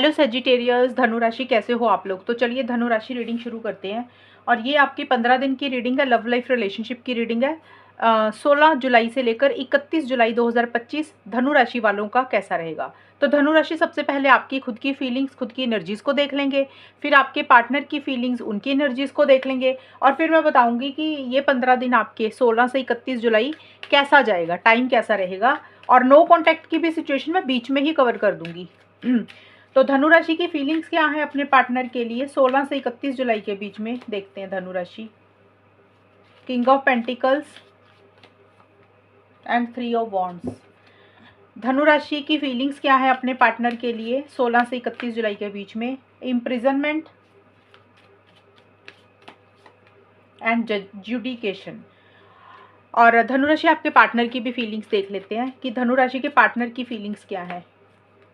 Hello Sagittarius, धनु राशि कैसे हो आप लोग। तो चलिए धनु राशि रीडिंग शुरू करते हैं। और ये आपकी 15 दिन की रीडिंग है, लव लाइफ रिलेशनशिप की रीडिंग है। 16 जुलाई से लेकर 31 जुलाई 2025 धनु राशि वालों का कैसा रहेगा। तो धनु राशि सबसे पहले आपकी खुद की फीलिंग्स, खुद की एनर्जीज़ को देख लेंगे, फिर आपके पार्टनर की फीलिंग्स, उनकी एनर्जीज़ को देख लेंगे, और फिर मैं बताऊंगी कि ये 15 दिन आपके 16 से 31 जुलाई कैसा जाएगा, टाइम कैसा रहेगा। और नो कॉन्टैक्ट की भी सिचुएशन मैं बीच में ही कवर कर दूंगी। तो धनु राशि की फीलिंग्स क्या है अपने पार्टनर के लिए 16 से 31 जुलाई के बीच में, देखते हैं धनु राशि। King of pentacles and 3 of wands. धनु राशि की फीलिंग्स क्या है अपने पार्टनर के लिए 16 से 31 जुलाई के बीच में। Imprisonment and adjudication. और धनु राशि आपके पार्टनर की भी फीलिंग्स देख लेते हैं कि धनु राशि के पार्टनर की फीलिंग्स क्या है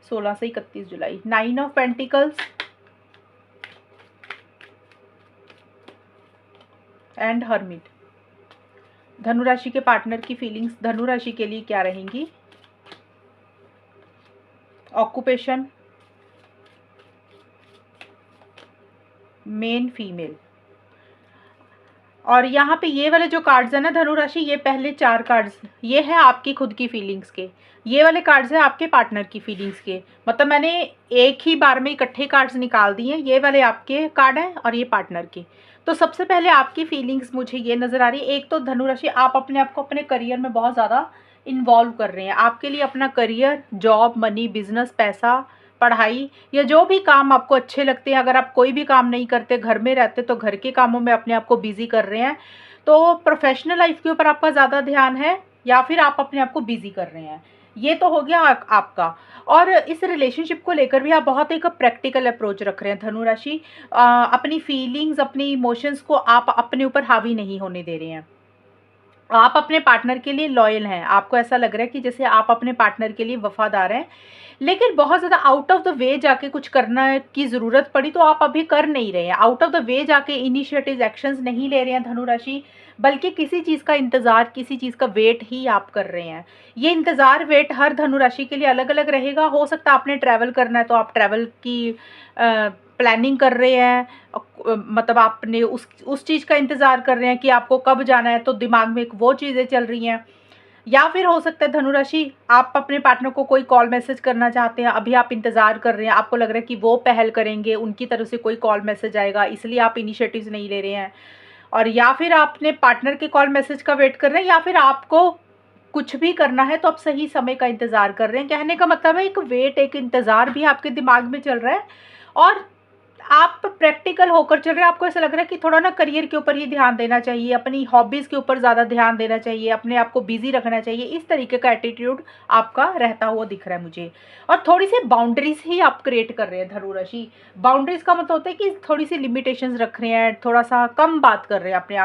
16 से 31 जुलाई। 9 ऑफ पेंटिकल्स एंड हर्मिट। धनु राशि के पार्टनर की फीलिंग्स धनु राशि के लिए क्या रहेंगी। Occupation, main female. और यहाँ पे ये वाले जो कार्ड्स है ना धनु राशि, ये पहले 4 कार्ड्स ये है आपकी खुद की फीलिंग्स के, ये वाले कार्ड्स है आपके पार्टनर की फीलिंग्स के। मतलब मैंने एक ही बार में इकट्ठे कार्ड्स निकाल दिए, ये वाले आपके कार्ड हैं और ये पार्टनर के। तो सबसे पहले आपकी फीलिंग्स मुझे ये नज़र आ रही है। एक तो धनु राशि आप अपने आप को अपने करियर में बहुत ज़्यादा इन्वॉल्व कर रहे हैं। आपके लिए अपना करियर, जॉब, मनी, बिजनेस, पैसा, पढ़ाई या जो भी काम आपको अच्छे लगते हैं, अगर आप कोई भी काम नहीं करते, घर में रहते, तो घर के कामों में अपने आप को बिजी कर रहे हैं। तो प्रोफेशनल लाइफ के ऊपर आपका ज़्यादा ध्यान है या फिर आप अपने आप को बिजी कर रहे हैं, ये तो हो गया आपका। और इस रिलेशनशिप को लेकर भी आप बहुत एक प्रैक्टिकल अप्रोच रख रहे हैं धनु राशि। अपनी फीलिंग्स, अपनी इमोशंस को आप अपने ऊपर हावी नहीं होने दे रहे हैं। आप अपने पार्टनर के लिए लॉयल हैं। आपको ऐसा लग रहा है कि जैसे आप अपने पार्टनर के लिए वफादार हैं, लेकिन बहुत ज़्यादा आउट ऑफ द वे जाके कुछ करना की ज़रूरत पड़ी तो आप अभी कर नहीं रहे हैं। आउट ऑफ द वे जाके इनिशिएटिव एक्शंस नहीं ले रहे हैं धनु राशि, बल्कि किसी चीज़ का इंतज़ार, किसी चीज़ का वेट ही आप कर रहे हैं। ये इंतज़ार, वेट हर धनु राशि के लिए अलग अलग रहेगा। हो सकता है आपने ट्रैवल करना है तो आप ट्रैवल की प्लानिंग कर रहे हैं, मतलब आपने उस चीज़ का इंतज़ार कर रहे हैं कि आपको कब जाना है, तो दिमाग में वो चीज़ें चल रही हैं। या फिर हो सकता है धनु राशि आप अपने पार्टनर को कोई कॉल मैसेज करना चाहते हैं, अभी आप इंतज़ार कर रहे हैं, आपको लग रहा है कि वो पहल करेंगे, उनकी तरफ से कोई कॉल मैसेज आएगा, इसलिए आप इनिशिएटिव्स नहीं ले रहे हैं। और या फिर आपने पार्टनर के कॉल मैसेज का वेट कर रहे हैं, या फिर आपको कुछ भी करना है तो आप सही समय का इंतज़ार कर रहे हैं। कहने का मतलब है एक वेट, एक इंतज़ार भी आपके दिमाग में चल रहा है और आप प्रैक्टिकल होकर चल रहे हैं। आपको ऐसा लग रहा है कि थोड़ा ना करियर के ऊपर ही ध्यान देना चाहिए, अपनी हॉबीज़ के ऊपर ज़्यादा ध्यान देना चाहिए, अपने आप को बिजी रखना चाहिए, इस तरीके का एटीट्यूड आपका रहता हुआ दिख रहा है मुझे। और थोड़ी सी बाउंड्रीज ही आप क्रिएट कर रहे हैं धनु राशि। बाउंड्रीज का मतलब होता है कि थोड़ी सी लिमिटेशंस रख रहे हैं, थोड़ा सा कम बात कर रहे हैं अपने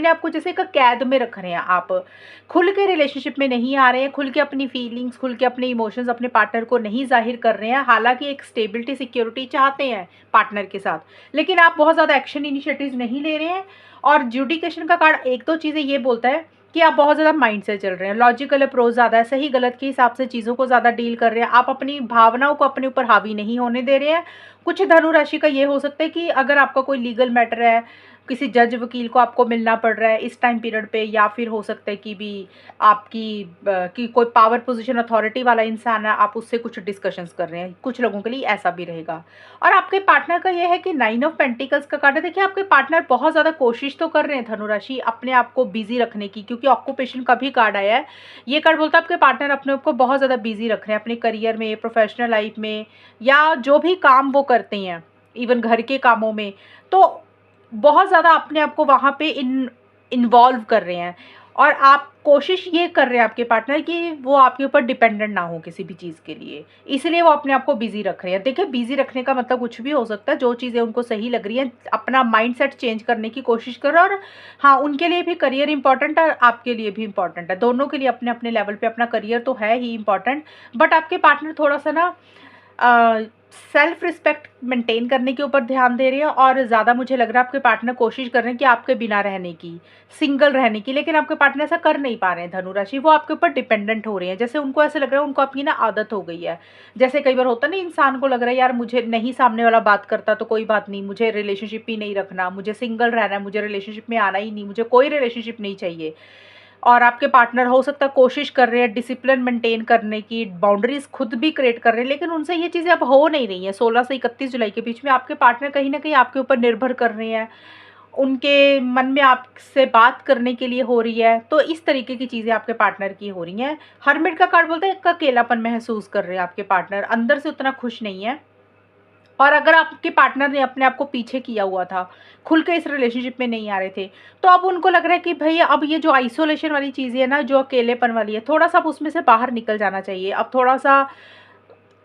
आप को जैसे एक कैद में रख रहे हैं। आप खुल के रिलेशनशिप में नहीं आ रहे हैं, खुल के अपनी फीलिंग्स, खुल के अपने इमोशंस अपने पार्टनर को नहीं जाहिर कर रहे हैं। हालांकि एक स्टेबिलिटी, सिक्योरिटी चाहते हैं पार्टनर के साथ, लेकिन आप बहुत ज़्यादा एक्शन, इनिशिएटिव्स नहीं ले रहे हैं। और जुडिकेशन का कार्ड एक दो चीज़ें ये बोलता है कि आप बहुत ज़्यादा माइंड से चल रहे हैं, लॉजिकल अप्रोच ज़्यादा है, सही गलत के हिसाब से चीज़ों को ज़्यादा डील कर रहे हैं। आप अपनी भावनाओं को अपने ऊपर हावी नहीं होने दे रहे हैं। कुछ धनु राशि का ये हो सकता है कि अगर आपका कोई लीगल मैटर है, किसी जज वकील को आपको मिलना पड़ रहा है इस टाइम पीरियड पे, या फिर हो सकता है कि भी कि कोई पावर पोजीशन, अथॉरिटी वाला इंसान है, आप उससे कुछ डिस्कशंस कर रहे हैं। कुछ लोगों के लिए ऐसा भी रहेगा। और आपके पार्टनर का ये है कि 9 ऑफ पेंटिकल्स का कार्ड है। देखिए आपके पार्टनर बहुत ज़्यादा कोशिश तो कर रहे हैं धनु राशि अपने आप को बिजी रखने की, क्योंकि ऑक्यूपेशन का भी कार्ड आया है। ये कार्ड बोलता है आपके पार्टनर अपने आप को बहुत ज़्यादा बिजी रख रहे हैं अपने करियर में, प्रोफेशनल लाइफ में, या जो भी काम वो करते हैं, इवन घर के कामों में। तो बहुत ज़्यादा अपने आप को वहाँ पे इन्वॉल्व कर रहे हैं। और आप कोशिश ये कर रहे हैं आपके पार्टनर कि वो आपके ऊपर डिपेंडेंट ना हो किसी भी चीज़ के लिए, इसलिए वो अपने आप को बिजी रख रहे हैं। देखिए बिजी रखने का मतलब कुछ भी हो सकता है, जो चीज़ें उनको सही लग रही हैं अपना माइंडसेट चेंज करने की कोशिश कर रहे हैं। और हाँ, उनके लिए भी करियर इंपॉर्टेंट है, आपके लिए भी इंपॉर्टेंट है, दोनों के लिए अपने अपने लेवल पर अपना करियर तो है ही इंपॉर्टेंट। बट आपके पार्टनर थोड़ा सा ना सेल्फ रिस्पेक्ट मेंटेन करने के ऊपर ध्यान दे रहे हैं और ज़्यादा मुझे लग रहा है आपके पार्टनर कोशिश कर रहे हैं कि आपके बिना रहने की, सिंगल रहने की, लेकिन आपके पार्टनर ऐसा कर नहीं पा रहे हैं धनु राशि। वो आपके ऊपर डिपेंडेंट हो रहे हैं, जैसे उनको ऐसे लग रहा है उनको आपकी ना आदत हो गई है। जैसे कई बार होता है ना, इंसान को लग रहा है यार मुझे नहीं सामने वाला बात करता तो कोई बात नहीं, मुझे रिलेशनशिप ही नहीं रखना, मुझे सिंगल रहना है, मुझे रिलेशनशिप में आना ही नहीं, मुझे कोई रिलेशनशिप नहीं चाहिए। और आपके पार्टनर हो सकता है कोशिश कर रहे हैं डिसिप्लिन मेंटेन करने की, बाउंड्रीज खुद भी क्रिएट कर रहे हैं, लेकिन उनसे ये चीज़ें अब हो नहीं रही हैं। 16 से 31 जुलाई के बीच में आपके पार्टनर कहीं ना कहीं आपके ऊपर निर्भर कर रहे हैं, उनके मन में आपसे बात करने के लिए हो रही है। तो इस तरीके की चीज़ें आपके पार्टनर की हो रही हैं। हर्मिट का कार्ड बोलता है एक अकेलापन महसूस कर रहे हैं आपके पार्टनर, अंदर से उतना खुश नहीं है। और अगर आपके पार्टनर ने अपने आप को पीछे किया हुआ था, खुल के इस रिलेशनशिप में नहीं आ रहे थे, तो अब उनको लग रहा है कि भई अब ये जो आइसोलेशन वाली चीज़ें है ना, जो अकेलेपन वाली है, थोड़ा-सा अब उसमें से बाहर निकल जाना चाहिए। अब थोड़ा-सा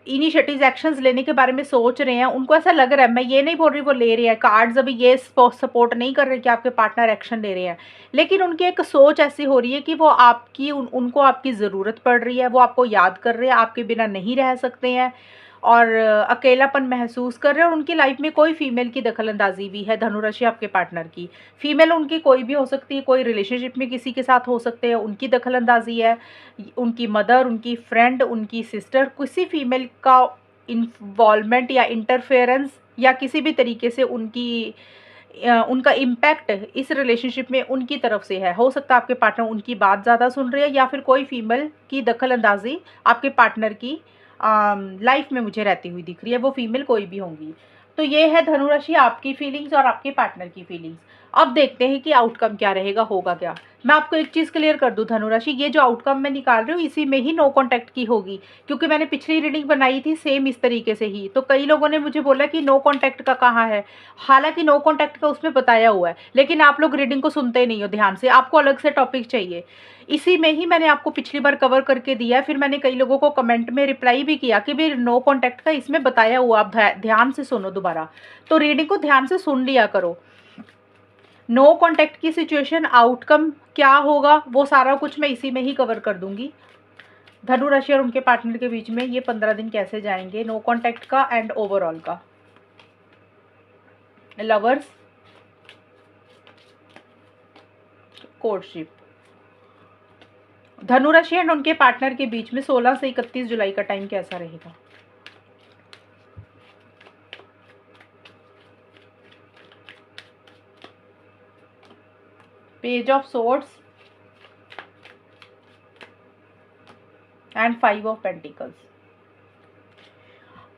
इनिशिएटिव्स, एक्शंस लेने के बारे में सोच रहे हैं। उनको ऐसा लग रहा है, मैं ये नहीं बोल रही वो ले रहे हैं, कार्ड्स अभी ये सपोर्ट नहीं कर रहे कि आपके पार्टनर एक्शन ले रहे हैं, लेकिन उनकी एक सोच ऐसी हो रही है कि वो आपकी उनको आपकी ज़रूरत पड़ रही है, वो आपको याद कर रहे हैं, आपके बिना नहीं रह सकते हैं और अकेलापन महसूस कर रहे हैं। और उनकी लाइफ में कोई फीमेल की दखलंदाजी भी है धनुराशि आपके पार्टनर की। फीमेल उनकी कोई भी हो सकती है, कोई रिलेशनशिप में किसी के साथ हो सकते हैं, उनकी दखलंदाजी है, उनकी मदर, उनकी फ्रेंड, उनकी सिस्टर, किसी फीमेल का इन्वॉल्वमेंट या इंटरफेरेंस या किसी भी तरीके से उनका इम्पैक्ट इस रिलेशनशिप में उनकी तरफ से है। हो सकता है आपके पार्टनर उनकी बात ज़्यादा सुन रहे हैं या फिर कोई फीमेल की दखलंदाजी आपके पार्टनर की लाइफ में मुझे रहती हुई दिख रही है, वो फीमेल कोई भी होंगी। तो ये है धनुराशि आपकी फीलिंग्स और आपके पार्टनर की फीलिंग्स। अब देखते हैं कि आउटकम क्या रहेगा, होगा क्या। मैं आपको एक चीज़ क्लियर कर दूं धनुराशि, ये जो आउटकम मैं निकाल रही हूँ इसी में ही नो कॉन्टैक्ट की होगी, क्योंकि मैंने पिछली रीडिंग बनाई थी सेम इस तरीके से ही। तो कई लोगों ने मुझे बोला कि नो कॉन्टैक्ट का कहाँ है, हालांकि नो कॉन्टैक्ट का उसमें बताया हुआ है, लेकिन आप लोग रीडिंग को सुनते नहीं हो ध्यान से, आपको अलग से टॉपिक चाहिए। इसी में ही मैंने आपको पिछली बार कवर करके दिया है। फिर मैंने कई लोगों को कमेंट में रिप्लाई भी किया कि भाई नो कॉन्टैक्ट का इसमें बताया हुआ, आप ध्यान से सुनो दोबारा, तो रीडिंग को ध्यान से सुन लिया करो। नो कॉन्टैक्ट की सिचुएशन, आउटकम क्या होगा, वो सारा कुछ मैं इसी में ही कवर कर दूंगी। धनु राशि और उनके पार्टनर के बीच में ये 15 दिन कैसे जाएंगे, नो कॉन्टैक्ट का एंड ओवरऑल का। लवर्स, कोर्टशिप, धनु राशि एंड उनके पार्टनर के बीच में 16 से 31 जुलाई का टाइम कैसा रहेगा। Page of swords and 5 of pentacles.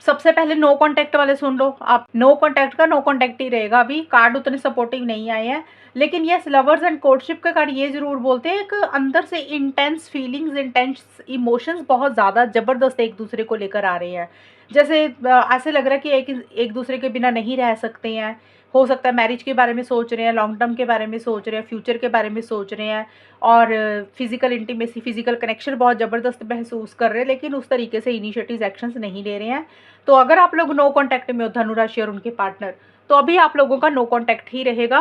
सबसे पहले नो कॉन्टैक्ट वाले सुन लो आप। नो कॉन्टैक्ट का नो कॉन्टैक्ट ही रहेगा, अभी कार्ड उतने सपोर्टिव नहीं आए हैं, लेकिन यस लवर्स एंड कोर्टशिप का कार्ड ये जरूर बोलते हैं कि अंदर से इंटेंस फीलिंग्स, इंटेंस इमोशंस बहुत ज़्यादा ज़बरदस्त एक दूसरे को लेकर आ रहे हैं। जैसे ऐसे लग रहा है कि एक दूसरे के बिना नहीं रह सकते हैं। हो सकता है मैरिज के बारे में सोच रहे हैं, लॉन्ग टर्म के बारे में सोच रहे हैं, फ्यूचर के बारे में सोच रहे हैं और फिजिकल इंटीमेसी, फिजिकल कनेक्शन बहुत ज़बरदस्त महसूस कर रहे हैं, लेकिन उस तरीके से इनिशिएटिव एक्शंस नहीं ले रहे हैं। तो अगर आप लोग नो कॉन्टैक्ट में हो धनु राशि और उनके पार्टनर, तो अभी आप लोगों का नो कॉन्टैक्ट ही रहेगा।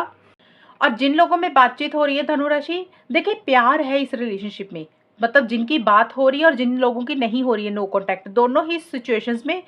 और जिन लोगों में बातचीत हो रही है धनु राशि, देखिए प्यार है इस रिलेशनशिप में, मतलब जिनकी बात हो रही है और जिन लोगों की नहीं हो रही है नो कॉन्टैक्ट, दोनों ही सिचुएशंस में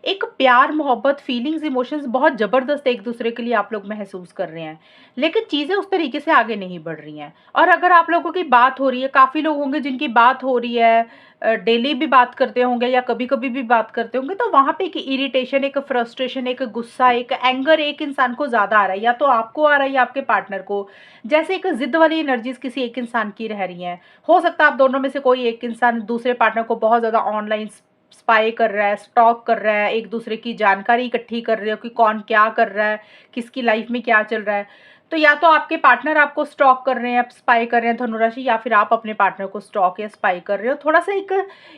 एक प्यार, मोहब्बत, फीलिंग्स, इमोशंस बहुत ज़बरदस्त एक दूसरे के लिए आप लोग महसूस कर रहे हैं, लेकिन चीज़ें उस तरीके से आगे नहीं बढ़ रही हैं। और अगर आप लोगों की बात हो रही है, काफ़ी लोग होंगे जिनकी बात हो रही है, डेली भी बात करते होंगे या कभी कभी भी बात करते होंगे, तो वहाँ पे एक इरिटेशन, एक फ्रस्ट्रेशन, एक गुस्सा, एक एंगर एक इंसान को ज़्यादा आ रहा है, या तो आपको आ रहा है या आपके पार्टनर को। जैसे एक जिद वाली एनर्जीज किसी एक इंसान की रह रही हैं। हो सकता है आप दोनों में से कोई एक इंसान दूसरे पार्टनर को बहुत ज़्यादा ऑनलाइन स्पाई कर रहा है, स्टॉक कर रहा है, एक दूसरे की जानकारी इकट्ठी कर रहे हो कि कौन क्या कर रहा है, किसकी लाइफ में क्या चल रहा है। तो या तो आपके पार्टनर आपको स्टॉक कर रहे हैं, स्पाई कर रहे हैं धनुराशि, या फिर आप अपने पार्टनर को स्टॉक या स्पाई कर रहे हो। थोड़ा सा एक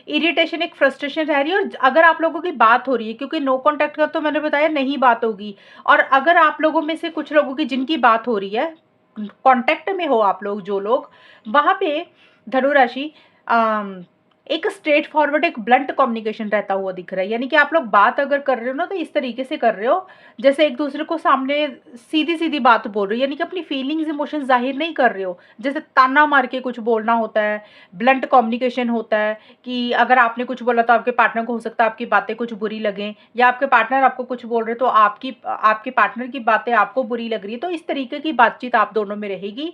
इरिटेशन, एक फ्रस्ट्रेशन रह रही है। और अगर आप लोगों की बात हो रही है, क्योंकि नो कॉन्टैक्ट का तो मैंने बताया नहीं बात होगी, और अगर आप लोगों में से कुछ लोगों की जिनकी बात हो रही है, कॉन्टैक्ट में हो आप लोग जो लोग, वहाँ पे धनुराशि एक स्ट्रेट फॉरवर्ड, एक ब्लंट कम्युनिकेशन रहता हुआ दिख रहा है। यानी कि आप लोग बात अगर कर रहे हो ना, तो इस तरीके से कर रहे हो जैसे एक दूसरे को सामने सीधी-सीधी बात बोल रहे हो, यानी कि अपनी फीलिंग्स, इमोशंस ज़ाहिर नहीं कर रहे हो। जैसे ताना मार के कुछ बोलना होता है, ब्लंट कम्युनिकेशन होता है कि अगर आपने कुछ बोला तो आपके पार्टनर को हो सकता है आपकी बातें कुछ बुरी लगें, या आपके पार्टनर आपको कुछ बोल रहे हैं तो आपके पार्टनर की बातें आपको बुरी लग रही है। तो इस तरीके की बातचीत आप दोनों में रहेगी।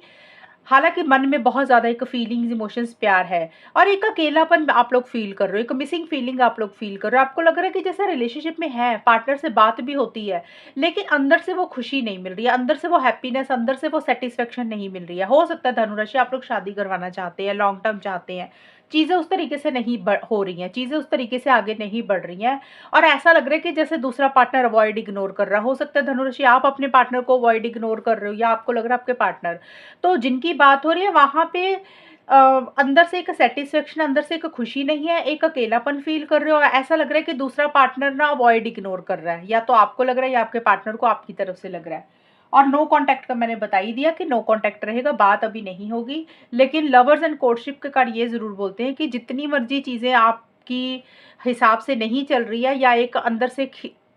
हालाँकि मन में बहुत ज़्यादा एक फीलिंग्स, इमोशंस, प्यार है और एक अकेलापन आप लोग फ़ील कर रहे हो, एक मिसिंग फीलिंग आप लोग फ़ील कर रहे हो। आपको लग रहा है कि जैसे रिलेशनशिप में हैं, पार्टनर से बात भी होती है, लेकिन अंदर से वो खुशी नहीं मिल रही है, अंदर से वो हैप्पीनेस, अंदर से वो सैटिस्फैक्शन नहीं मिल रही है। हो सकता है धनुराशि आप लोग शादी करवाना चाहते हैं, लॉन्ग टर्म चाहते हैं, चीज़ें उस तरीके से नहीं हो रही हैं, चीज़ें उस तरीके से आगे नहीं बढ़ रही हैं और ऐसा लग रहा है कि जैसे दूसरा पार्टनर अवॉइड, इग्नोर कर रहा है। हो सकता है धनुराशि आप अपने पार्टनर को अवॉइड, इग्नोर कर रहे हो या आपको लग रहा है आपके पार्टनर। तो जिनकी बात हो रही है वहाँ पे अंदर से एक सैटिस्फैक्शन, अंदर से एक खुशी नहीं है, एक अकेलापन फ़ील कर रहे हो। ऐसा लग रहा है कि दूसरा पार्टनर ना अवॉइड, इग्नोर कर रहा है, या तो आपको लग रहा है या आपके पार्टनर को आपकी तरफ से लग रहा है। और नो कॉन्टैक्ट का मैंने बता ही दिया कि नो कॉन्टैक्ट रहेगा, बात अभी नहीं होगी। लेकिन लवर्स एंड कोर्टशिप के कार्ड ये ज़रूर बोलते हैं कि जितनी मर्ज़ी चीज़ें आपकी हिसाब से नहीं चल रही है, या एक अंदर से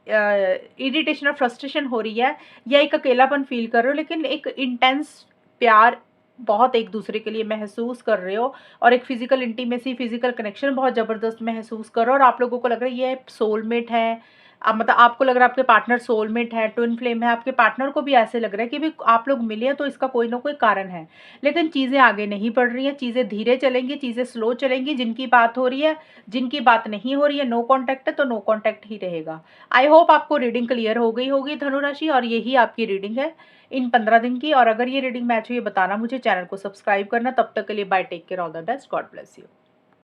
इरिटेशन और फ्रस्ट्रेशन हो रही है, या एक अकेलापन फ़ील कर रहे हो, लेकिन एक इंटेंस प्यार बहुत एक दूसरे के लिए महसूस कर रहे हो और एक फिजिकल इंटीमेसी, फिजिकल कनेक्शन बहुत ज़बरदस्त महसूस कर रहे हो और आप लोगों को लग रहा है ये सोलमेट है। मतलब आपको लग रहा है आपके पार्टनर सोलमेट है, ट्विन फ्लेम है, आपके पार्टनर को भी ऐसे लग रहा है कि भी आप लोग मिले हैं तो इसका कोई ना कोई कारण है। लेकिन चीज़ें आगे नहीं बढ़ रही हैं, चीज़ें धीरे चलेंगी, चीज़ें स्लो चलेंगी। जिनकी बात हो रही है, जिनकी बात नहीं हो रही है, नो कॉन्टैक्ट है तो नो कॉन्टैक्ट ही रहेगा। आई होप आपको रीडिंग क्लियर हो गई होगी धनुराशि, और यही आपकी रीडिंग है इन 15 दिन की। और अगर ये रीडिंग मैच हुई है बताना मुझे, चैनल को सब्सक्राइब करना। तब तक के लिए bye, take care, all the best, God bless you.